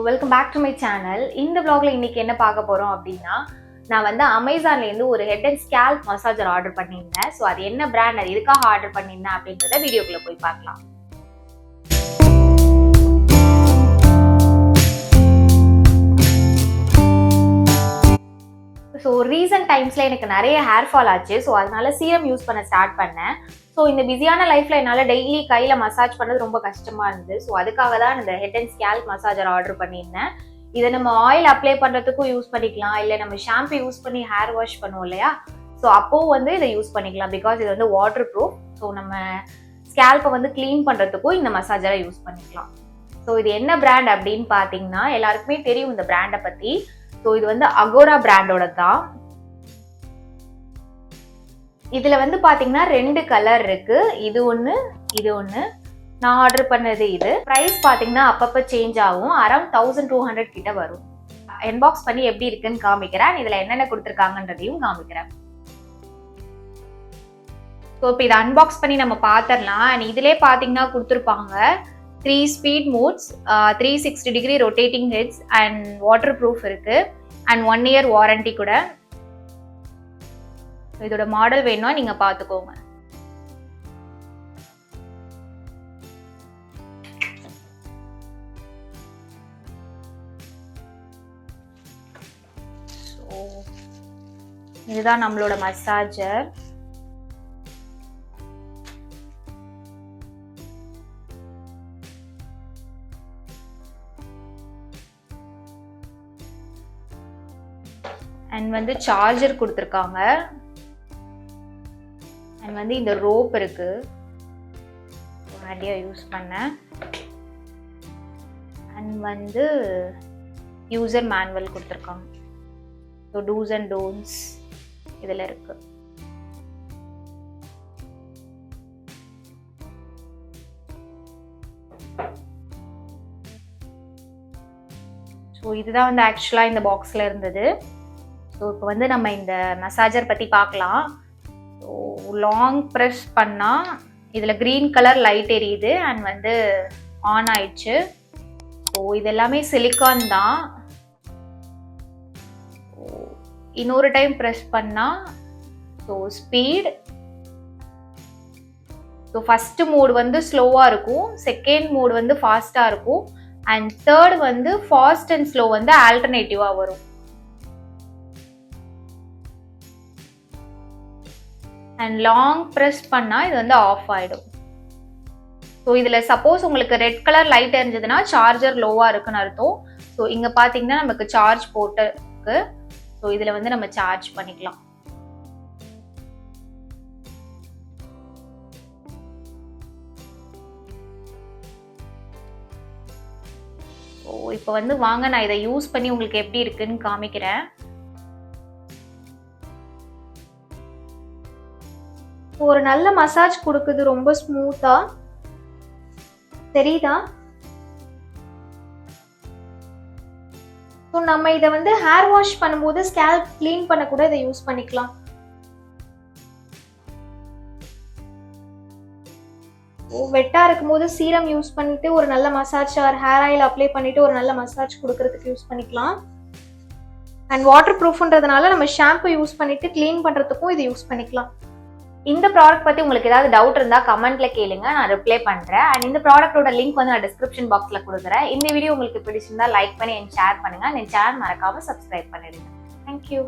Welcome back to my channel. இந்த vlogல இன்னைக்கு என்ன பார்க்க போறோம் அப்படின்னா, நான் வந்து அமேசான்ல இருந்து ஒரு head and scalp massager order பண்ணியிருந்தேன். ஸோ அது என்ன பிராண்ட், அது எதுக்காக ஆர்டர் பண்ணியிருந்தேன் அப்படின்றத வீடியோக்குள்ள போய் பார்க்கலாம். ஸோ ரீசன்ட் டைம்ஸ்ல எனக்கு நிறைய ஹேர் ஃபால் ஆச்சு. ஸோ அதனால சீரம் யூஸ் பண்ண ஸ்டார்ட் பண்ணேன். ஸோ இந்த பிஸியான லைஃப்ல என்னால் டெய்லி கையில மசாஜ் பண்ணது ரொம்ப கஷ்டமா இருந்தது. ஸோ அதுக்காக தான் இந்த head and scalp massager order பண்ணியிருந்தேன். இதை நம்ம ஆயில் அப்ளை பண்றதுக்கும் யூஸ் பண்ணிக்கலாம், இல்லை நம்ம ஷாம்பு யூஸ் பண்ணி ஹேர் வாஷ் பண்ணுவோம் இல்லையா, ஸோ அப்போ வந்து இதை யூஸ் பண்ணிக்கலாம். பிகாஸ் இது வந்து வாட்டர் ப்ரூஃப். ஸோ நம்ம ஸ்கேல்பை வந்து கிளீன் பண்றதுக்கும் இந்த மசாஜரை யூஸ் பண்ணிக்கலாம். ஸோ இது என்ன பிராண்ட் அப்படின்னு பார்த்தீங்கன்னா, எல்லாருக்குமே தெரியும் இந்த பிராண்டை பத்தி. ஸோ இது வந்து அகோரா பிராண்டோட தான். இதுல வந்து பாத்தீங்கன்னா 2 கலர் இருக்கு. இது ஒண்ணு, இது ஒண்ணு. நான் ஆர்டர் பண்ணது இது. பிரைஸ் பாத்தீங்கன்னா அப்பப்ப சேஞ்ச் ஆகும். அரௌண்ட் 1200 கிட்ட வரும். அன்பாக்ஸ் பண்ணி எப்படி இருக்குன்னு காமிக்கிறேன். இதுல என்னென்ன கொடுத்துருக்காங்கன்றதையும் காமிக்கிறேன். ஸோ இப்போ இதை அன்பாக்ஸ் பண்ணி நம்ம பார்த்துடலாம். அண்ட் இதுலேயே பார்த்தீங்கன்னா கொடுத்துருப்பாங்க 3 speed modes, 360 degree rotating heads and waterproof இருக்கு அண்ட் 1 இயர் வாரண்டி கூட. இதோட மாடல் வேணும்னா நீங்க பாத்துக்கோங்க. இதுதான் நம்மளோட மசாஜர். அண்ட் வந்து சார்ஜர் கொடுத்துருக்காங்க. அண்ட் வந்து இந்த ரோப் இருக்கு, ஹேண்டியா யூஸ் பண்ணேன். அண்ட் வந்து யூசர் மேனுவல் கொடுத்துருக்காங்க. ஸோ டூஸ் அண்ட் டோன்ட்ஸ் இதில் இருக்கு. ஸோ இதுதான் வந்து ஆக்சுவலாக இந்த பாக்ஸில் இருந்தது. ஸோ இப்போ வந்து நம்ம இந்த மசாஜர் பற்றி பார்க்கலாம். ஸோ லாங் ப்ரெஸ் பண்ணால் இதில் க்ரீன் கலர் லைட் எரியுது அண்ட் வந்து ஆன் ஆயிடுச்சு. ஸோ இது எல்லாமே சிலிக்கான் தான். இன்னொரு டைம் ப்ரெஸ் பண்ணால் so speed. So first mode வந்து ஸ்லோவாக இருக்கும், செகண்ட் மோடு வந்து ஃபாஸ்ட்டாக இருக்கும் அண்ட் தேர்ட் வந்து ஃபாஸ்ட் அண்ட் ஸ்லோ வந்து ஆல்டர்னேட்டிவாக வரும். அண்ட் லாங் ப்ரெஸ் பண்ணால் இது வந்து ஆஃப் ஆகிடும். ஸோ இதில் சப்போஸ் உங்களுக்கு ரெட் கலர் லைட் எரிஞ்சதுன்னா சார்ஜர் லோவாக இருக்குன்னு அர்த்தம். ஸோ இங்கே பார்த்தீங்கன்னா நமக்கு சார்ஜ் போட்டு இருக்கு. ஸோ இதில் வந்து நம்ம சார்ஜ் பண்ணிக்கலாம். ஸோ இப்போ வந்து வாங்க நான் இதை யூஸ் பண்ணி உங்களுக்கு எப்படி இருக்குன்னு காமிக்கிறேன். ஒரு நல்ல மசாஜ் கொடுக்குது, ரொம்ப ஸ்மூத்தா தெரியுதா? ஸோ நம்ம இதை வந்து ஹேர் வாஷ் பண்ணும்போது ஸ்கேல்ப் கிளீன் பண்ண கூட இதை யூஸ் பண்ணிக்கலாம். வெட்டா இருக்கும்போது சீரம் யூஸ் பண்ணிட்டு ஒரு நல்ல massage or hair oil apply பண்ணிட்டு ஒரு நல்ல மசாஜ் கொடுக்கறதுக்கு யூஸ் பண்ணிக்கலாம். அண்ட் வாட்டர் ப்ரூஃப்ன்றதுனால நம்ம ஷாம்பு யூஸ் பண்ணிட்டு கிளீன் பண்றதுக்கும் இது யூஸ் பண்ணிக்கலாம். இந்த ப்ராடக்ட் பத்தி உங்களுக்கு ஏதாவது டவுட் இருந்தா கமெண்ட்ல கேளுங்க, நான் ரிப்ளை பண்றேன். அண்ட் இந்த ப்ராடக்ட்டோட லிங்க் வந்து நான் டிஸ்கிரிப்ஷன் பாக்ஸ்ல கொடுக்குறேன். இந்த வீடியோ உங்களுக்கு பிடிச்சிருந்தா லைக் பண்ணி ஷேர் பண்ணுங்க. என் சேனல் மறக்காம சப்ஸ்கிரைப் பண்ணிடுங்க. தேங்க்யூ.